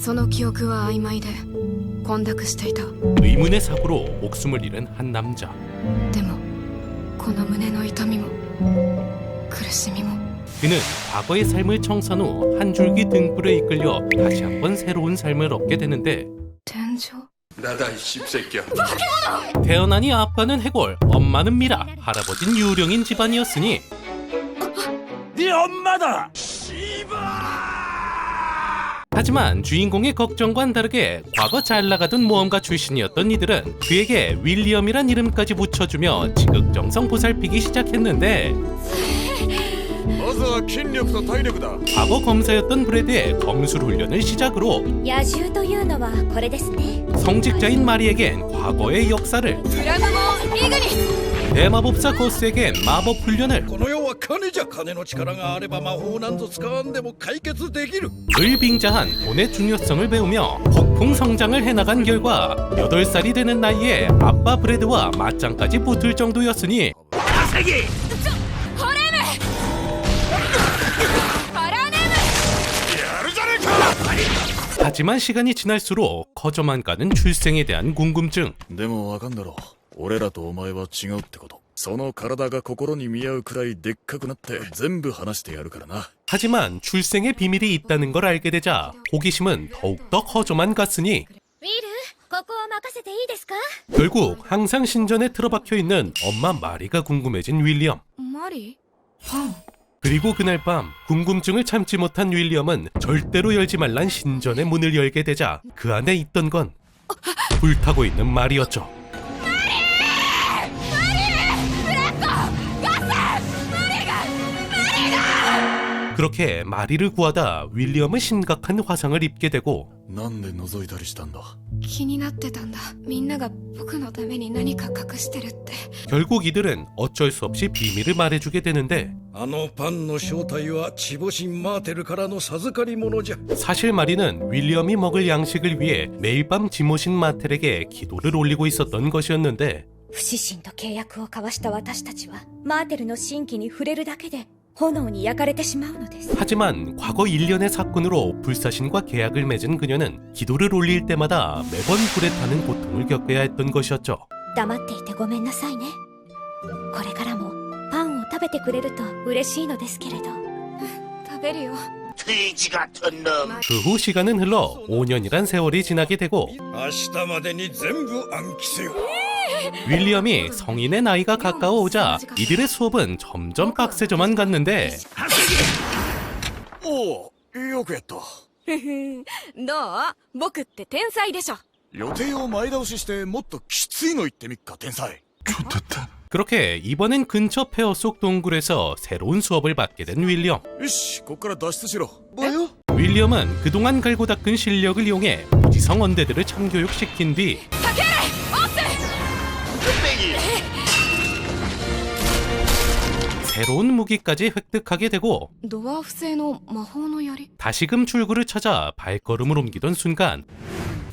その記憶は曖昧で混濁していた。 의문의 사고로 목숨을 잃은 한 남자. でもこの胸の痛みも苦しみも 그는 과거의 삶을 청산 후 한 줄기 등불에 이끌려 다시 한번 새로운 삶을 얻게 되는데 天井 나다 이 씹새끼야. 태어나니 아빠는 해골, 엄마는 미라, 할아버진 유령인 집안이었으니 네 엄마다! 하지만 주인공의 걱정과는 다르게 과거 잘 나가던 모험가 출신이었던 이들은 그에게 윌리엄이란 이름까지 붙여주며 지극정성 보살피기 시작했는데 まずは筋力と体力だ。 과거 검사였던 브래드의 검술 훈련을 시작으로 野獣というのはこれですね。 성직자인 마리에겐 과거의 역사를, フラグモンイグニス 대마법사 거스에겐 마법 훈련을 この世は金じゃ。金の力があれば魔法なんぞ使わんでも解決できる。 을 빙자한 돈의 중요성을 배우며 폭풍 성장을 해나간 결과 8살이 되는 나이에 아빠 브래드와 맞짱까지 붙을 정도였으니 하지만 시간이 지날수록 커져만 가는 출생에 대한 궁금증. でもわかんだろう。俺らとお前は違うってこと。その体が心に見合うくらいでっかくなって全部話してやるからな。 하지만 출생의 비밀이 있다는 걸 알게 되자 호기심은 더욱더 커져만 갔으니 ウィル、ここを任せていいですか？ 결국 항상 신전에 틀어박혀 있는 엄마 마리가 궁금해진 윌리엄. マリパン 그리고 그날 밤 궁금증을 참지 못한 윌리엄은 절대로 열지 말란 신전의 문을 열게 되자 그 안에 있던 건 불타고 있는 마리였죠. 그렇게 마리를 구하다 윌리엄은 심각한 화상을 입게 되고 なんで覗いたりしたんだ。気になってたんだ。みんなが僕のために何か隠してるって。 결국 이들은 어쩔 수 없이 비밀을 말해주게 되는데 あのパンの正体はチボシンマーテルからの授かり物じゃ。 사실 마리는 윌리엄이 먹을 양식을 위해 매일 밤 지모신 마텔에게 기도를 올리고 있었던 것이었는데 不死神と契約を交わした私たちはマーテルの神器に触れるだけで炎に焼かれてしまうのです。 하지만 과거 일련의 사건으로 불사신과 계약을 맺은 그녀는 기도를 올릴 때마다 매번 불에 타는 고통을 겪어야 했던 것이었죠. 黙っていてごめんなさいね。これからもパンを食べてくれると嬉しいのですけれど。食べるよ。 그 후 시간은 흘러 5년이란 세월이 지나게 되고 明日までに全部暗記せよ。 윌리엄이 성인의 나이가 가까워 오자 이들의 수업은 점점 빡세져만 갔는데 おお、よくやった。どう？僕って天才でしょ。予定を前倒ししてもっときついの言ってみっか、天才。ちょっと待って。 그렇게 이번엔 근처 폐허 속 동굴에서 새로운 수업을 받게 된 윌리엄. よし、こっから脱出しろ。뭐요? 윌리엄은 그동안 갈고 닦은 실력을 이용해 무지성 언데드를 참교육시킨 뒤 새로운 무기까지 획득하게 되고 ドワーフ製の魔法の槍。 다시금 출구를 찾아 발걸음을 옮기던 순간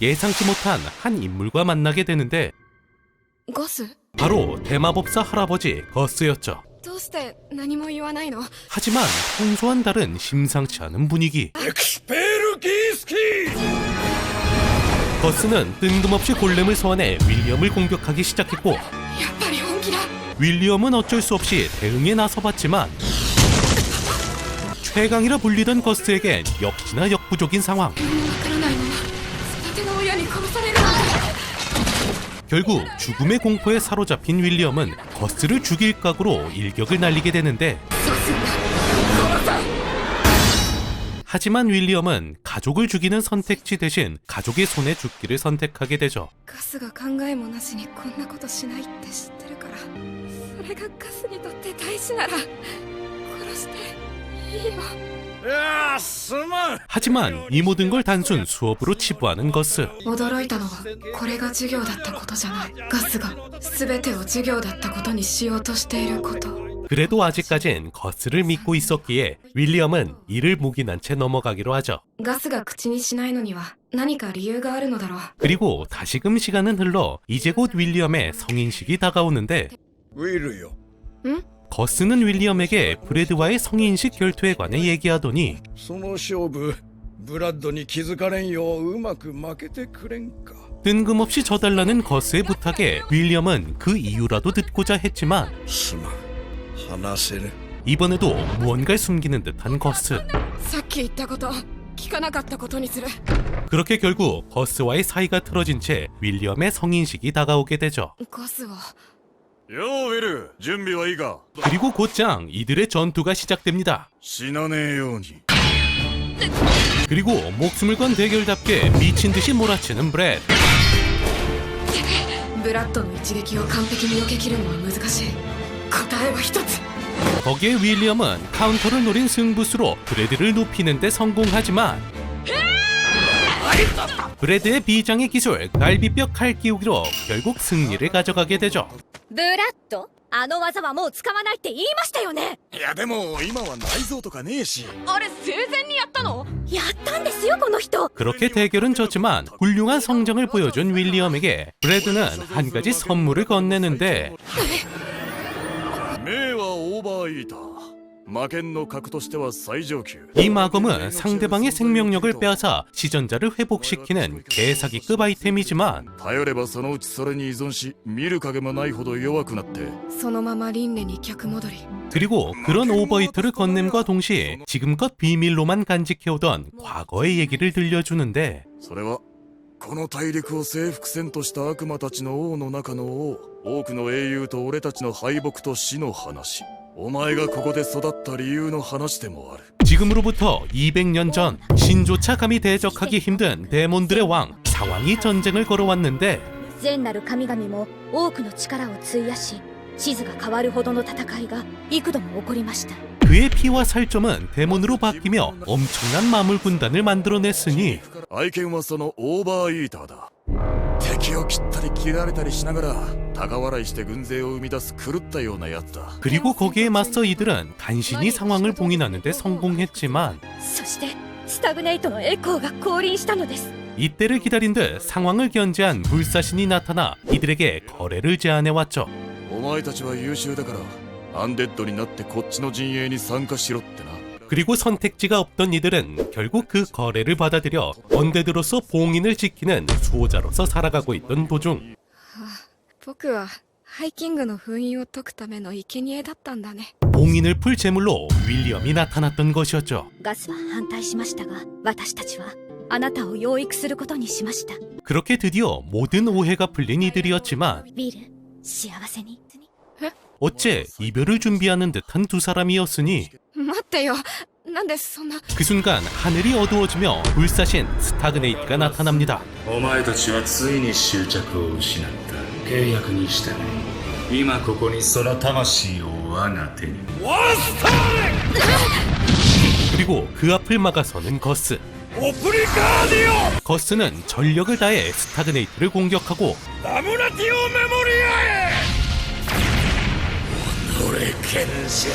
예상치 못한 한 인물과 만나게 되는데 ガス？ 바로 대마법사 할아버지 거스였죠. どうして何も言わないの？ 하지만 평소와는 다른 심상치 않은 분위기. エクスペルギースキー。 거스는 뜬금없이 골렘을 소환해 윌리엄을 공격하기 시작했고 やっぱり本気だ。 윌리엄은 어쩔 수 없이 대응에 나서봤지만 최강이라 불리던 거스에겐 역시나 역부족인 상황. 何もわからないまま育ての親に殺されるなんて。 결국 죽음의 공포에 사로잡힌 윌리엄은 거스를 죽일 각오로 일격을 날리게 되는데 하지만 윌리엄은 가족을 죽이는 선택지 대신 가족의 손에 죽기를 선택하게 되죠. ガスが考えもなしにこんなことしないって知ってるから、それがガスにとって大事なら殺していいよ。 やあ、すまん。 하지만 이 모든 걸 단순 수업으로 치부하는 거스. 驚いたのはこれが授業だったことじゃない。ガスが全てを授業だったことにしようとしていること。 그래도 아직까진 거스를 믿고 있었기에 윌리엄은 이를 묵인한 채 넘어가기로 하죠. ガスが口にしないのには何か理由があるのだろう。 그리고 다시금 시간은 흘러 이제 곧 윌리엄의 성인식이 다가오는데 ウィルよ。 거스는 윌리엄에게 브래드와의 성인식 결투에 관해 얘기하더니 その勝負ブラッドに気づかれんよううまく負けてくれんか。 뜬금없이 져달라는 거스의 부탁에 윌리엄은 그 이유라도 듣고자 했지만 すまん、話せる。 이번에도 무언가를 숨기는 듯한 거스. さっき言ったこと聞かなかったことにする。 그렇게 결국 거스와의 사이가 틀어진 채 윌리엄의 성인식이 다가오게 되죠. ゴスをようウィル、準備はいいか。 그리고 곧장 이들의 전투가 시작됩니다. 死なねえように。 그리고 목숨을 건 대결답게 미친 듯이 몰아치는 브렛. ブラッドの一撃を完璧に避けきるのは難しい。答えは一つ。 거기에 윌리엄은 카운터를 노린 승부수로 브래드를 눕히는 데 성공하지만 브래드의 비장의 기술 갈비뼈 칼 끼우기로 결국 승리를 가져가게 되죠. ブラッド、あの技はもう使わないって言いましたよね。いやでも今は内臓とかねえし。あれ生前にやったの？やったんですよこの人。 그렇게 대결은 졌지만 훌륭한 성정을 보여준 윌리엄에게 브래드는 한 가지 선물을 건네는데 命はオーバーイーター。魔剣の格としては最上級。 이 마검은 상대방의 생명력을 빼앗아 시전자를 회복시키는 개사기급 아이템이지만 頼ればそのうちそれに依存し見る影もないほど弱くなって。そのまま輪廻に逆戻り。 그리고 그런 오버히트를 건넴과 동시에 지금껏 비밀로만 간직해오던 과거의 얘기를 들려주는데 それはこの大陸を征服せんとした悪魔たちの王の中の王、多くの英雄と俺たちの敗北と死の話。お前がここで育った理由の話でもある。 지금으로부터 200년 전 신조차 감히 대적하기 힘든 데몬들의 왕 상왕이 전쟁을 걸어왔는데 善なる神々も多くの力を費やし、地図が変わるほどの戦いが幾度も起こりました。 그의 피와 살점은 데몬으로 바뀌며 엄청난 마물 군단을 만들어냈으니 愛犬はそのオーバーイーターだ。敵を切ったり切られたりしながら高笑いして軍勢を生み出す狂ったようなやつだ。 그리고 거기에 맞서 이들은 간신히 상황을 봉인하는 데 성공했지만 そしてスタグネイトのエコーが降臨したのです。 이때를 기다린 듯 상황을 견제한 불사신이 나타나 이들에게 거래를 제안해왔죠. お前たちは優秀だからアンデッドになってこっちの陣営に参加しろってな。 그리고 선택지가 없던 이들은 결국 그 거래를 받아들여 언데드로서 봉인을 지키는 수호자로서 살아가고 있던 도중 僕はハイキングの封印を解くための生贄だったんだね。 봉인을 풀 제물로 윌리엄이 나타났던 것이었죠. ガスは反対しましたが、私たちはあなたを養育することにしました。 그렇게 드디어 모든 오해가 풀린 이들이었지만 ウィル、幸せに。 어째 이별을 준비하는 듯한 두 사람이었으니 待ってよ。なんでそんな。 그 순간 하늘이 어두워지며 불사신 스타그네이트가 나타납니다. お前たちはついに執着を失った。契約に従い今ここにその魂を我が手に。 그리고 그 앞을 막아서는 거스. オプリカーディ 거스는 전력을 다해 스타그네이트를 공격하고 オダムナティオメモリアへ。俺賢者。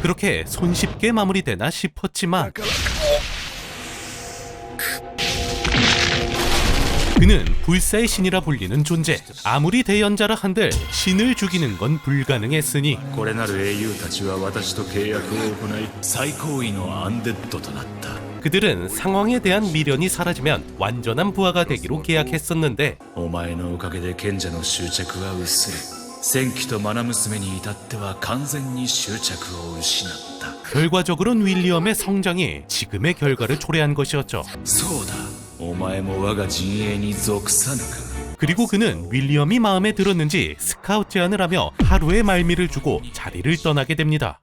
그렇게 손쉽게 마무리되나 싶었지만 그는 불사의 신이라 불리는 존재. 아무리 대연자라 한들 신을 죽이는 건 불가능했으니 これなる英雄たちは私と契約を行い最高位のアンデッドとなった。 그들은 상황에 대한 미련이 사라지면 완전한 부하가 되기로 계약했었는데 お前のおかげで賢者の執着は薄れ、戦記と愛娘に至っては完全に執着を失った。 결과적으로는 윌리엄의 성장이 지금의 결과를 초래한 것이었죠. そうだ、お前も我が陣営に属さぬか。 그리고 그는 윌리엄이 마음에 들었는지 스카우트 제안을 하며 하루의 말미를 주고 자리를 떠나게 됩니다.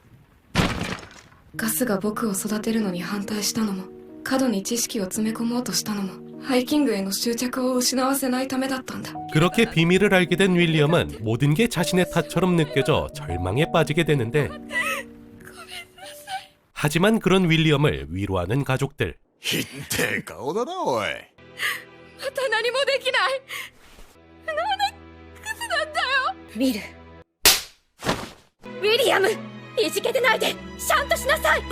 ガスが僕を育てるのに反対したのも、過度に知識を詰め込もうとしたのも、ハイキングへの執着を失わせないためだったんだ。 그렇게 비밀을 알게 된 윌리엄은 모든 게 자신의 탓처럼 느껴져 절망에 빠지게 되는데 하지만 그런 윌리엄을 위로하는 가족들. ひってえ顔だなおい。また何もできない。ウィル、ウィリアム、いじけてないで、シャンとしなさい。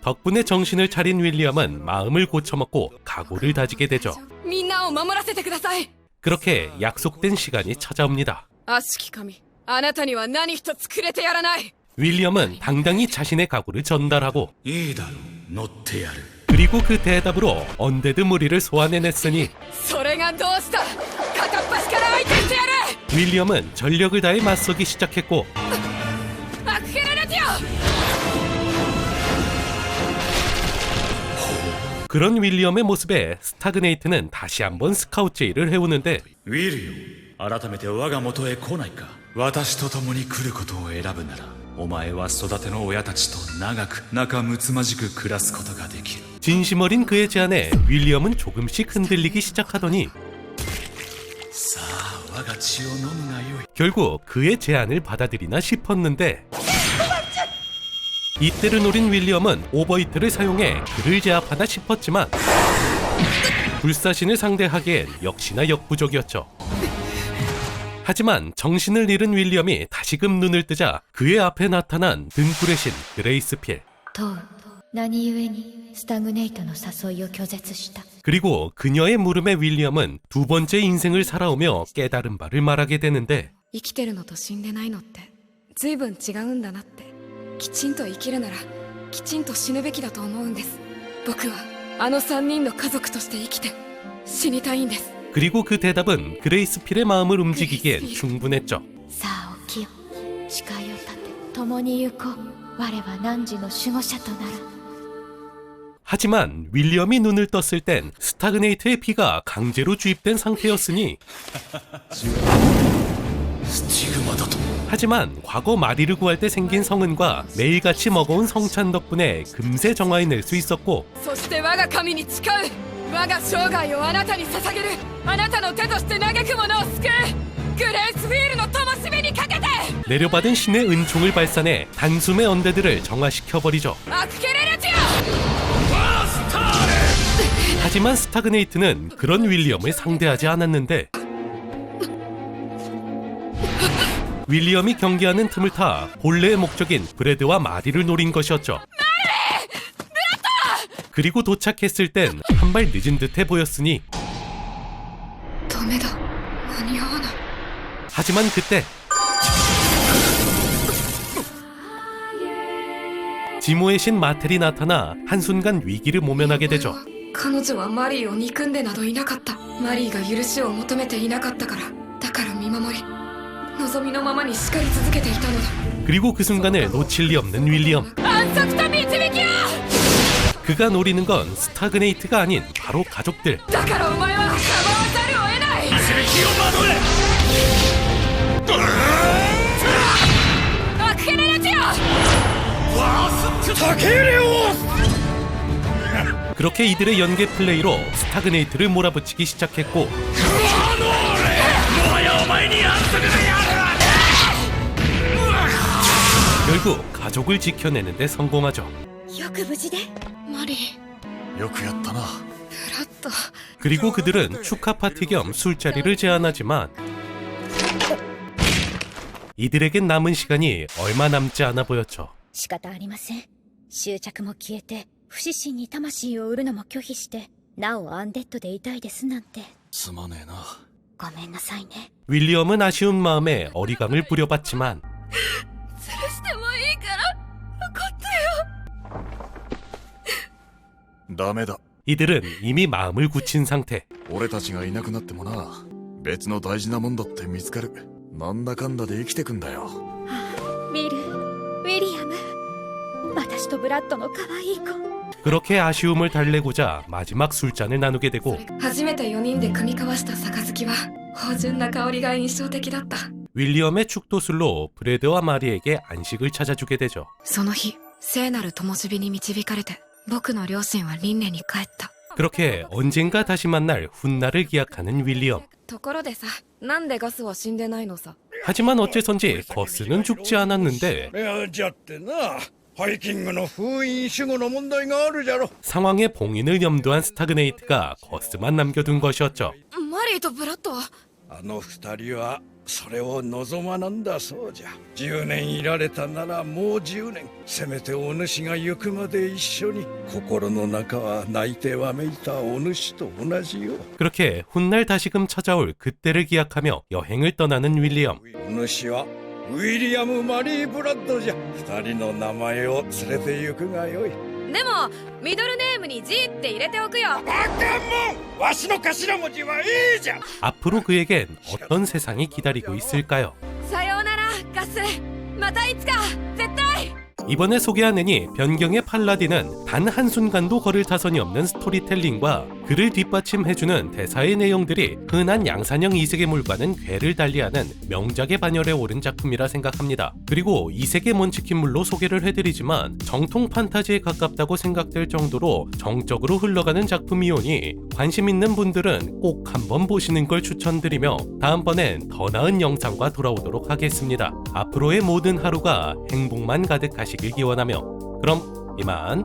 덕분에 정신을 차린 윌리엄은 마음을 고쳐먹고 각오를 다지게 되죠. みんなを守らせてください。 그렇게 약속된 시간이 찾아옵니다. 悪しき神、あなたには何一つくれてやらない。 윌리엄은 당당히 자신의 각오를 전달하고 いいだろう、乗ってやる。 그리고 그 대답으로 언데드 무리를 소환해냈으니 それがどうした片っ端から相手してやる 윌리엄은 전력을 다해 맞서기 시작했고 アクヘレレティオ 그런 윌리엄의 모습에 스타그네이트는 다시 한번 스카우트 제의를 해오는데 ウィリアム、改めて我が元へ来ないか。私と共に来ることを選ぶなら、お前は育ての親たちと長く仲睦まじく暮らすことができる。 진심 어린 그의 제안에 윌리엄은 조금씩 흔들리기 시작하더니 さあ、我が血を飲むがよい。 결국 그의 제안을 받아들이나 싶었는데 이때를 노린 윌리엄은 오버히트를 사용해 그를 제압하나 싶었지만 불사신을 상대하기엔 역시나 역부족이었죠. 하지만 정신을 잃은 윌리엄이 다시금 눈을 뜨자 그의 앞에 나타난 등불의 신 그레이스필. とう何故にスタグネイトの誘いを拒絶した。 그리고 그녀의 물음에 윌리엄은 두 번째 인생을 살아오며 깨달은 바를 말하게 되는데 生きてるのと死んでないのって随分違うんだなってきちんと生きるならきちんと死ぬべきだと思うんです。僕はあの3人の家族として生きて死にたいんです。 그리고 그 대답은 그레이스필의 마음을 움직이기엔 충분했죠. さあ起きよ。誓いを立て共に行こう。我は汝の守護者となる。 하지만 윌리엄이 눈을 떴을 땐 스타그네이트의 피가 강제로 주입된 상태였으니 スティグマだと。 하지만 과거 마리를 구할 때 생긴 성은과 매일같이 먹어온 성찬 덕분에 금세 정화해낼 수 있었고 そして我が神に誓う我が生涯をあなたに捧げるあなたの手として嘆く者を救うグレースフィールの灯火にかけて 내려받은 신의 은총을 발산해 단숨에 언데드를 정화시켜버리죠. アクヘレレティオ 하지만 스타그네이트는 그런 윌리엄을 상대하지 않았는데 윌리엄이 경계하는 틈을 타 본래의 목적인 브래드와 마리를 노린 것이었죠. 그리고 도착했을 땐 한 발 늦은 듯해 보였으니 ダメだ間に合わない 하지만 그때 지모의 신 마텔이 나타나 한순간 위기를 모면하게 되죠. 彼女はマリーを憎んでなどいなかった。マリーが許しを求めていなかったから。だから見守り望みのままに叱り続けていたのだ。 그리고 그 순간을 놓칠 리 없는 윌리엄. 安息と導きを 그가 노리는 건 스타그네이트가 아닌 바로 가족들. だからお前はかばわざるを得ない。アクヘレレティオ 竹レオ 그렇게 이들의 연계 플레이로 스타그네이트를 몰아붙이기 시작했고 결국 가족을 지켜내는 데 성공하죠. よく無事で。マリーよくやったな。フラット 그리고 그들은 축하 파티 겸 술자리를 제안하지만 이들에겐 남은 시간이 얼마 남지 않아 보였죠. 仕方ありません。執着も消えて不死身に魂を売るのも拒否してなおアンデッドでいたいですなんて。すまねえな。ごめんなさいね。 윌리엄은 아쉬운 마음에 어리광을 부려봤지만 許してもいいから怒ってよ。ダメだ。 이들은 이미 마음을 굳힌 상태. 俺たちがいなくなってもな、別の大事なもんだって見つかる。なんだかんだで生きてくんだよ。ウィリアム。私とブラッドの可愛い子。 그렇게 아쉬움을 달래고자 마지막 술잔을 나누게 되고 初めて4人で組み交わした杯は芳醇な香りが印象的だった。 윌리엄의 축도술로 브래드와 마리에게 안식을 찾아주게 되죠. その日聖なる灯火に導かれて僕の両親は輪廻に帰った。 그렇게 언젠가 다시 만날 훗날을 기약하는 윌리엄. ところでさ、なんでガスは死んでないのさ。 하지만 어째선지 거스는 죽지 않았는데 いやじゃってな、ハイキングの封印守護の問題があるじゃろ。 상황의 봉인을 염두한 스타그네이트가 거스만 남겨둔 것이었죠. マリーとブラッドはあの二人はそれを望まなんだそうじゃ。10年いられたならもう10年、せめてお主が行くまで一緒に。心の中は泣いてわめいたお主と同じよ。 그렇게 훗날 다시금 찾아올 그때를 기약하며 여행을 떠나는 윌리엄. お主はウィリアム・マリー・ブラッドじゃ。二人の名前を連れて行くがよい。でもミドルネームに G って入れておくよ。バカもんわしの頭文字はいいじゃん 앞으로 그에겐 어떤 세상이 기다리고 있을까요? さようならガス。またいつか絶対。 이번에 소개하는 이 변경의 팔라딘은 단 한순간도 거릴 타선이 없는 스토리텔링과 그를 뒷받침해주는 대사의 내용들이 흔한 양산형 이세계물과는 궤를 달리하는 명작의 반열에 오른 작품이라 생각합니다. 그리고 이세계 먼치킨물로 소개를 해드리지만 정통 판타지에 가깝다고 생각될 정도로 정적으로 흘러가는 작품이오니 관심 있는 분들은 꼭 한번 보시는 걸 추천드리며 다음번엔 더 나은 영상과 돌아오도록 하겠습니다. 앞으로의 모든 하루가 행복만 가득하시길 기원하며 그럼 이만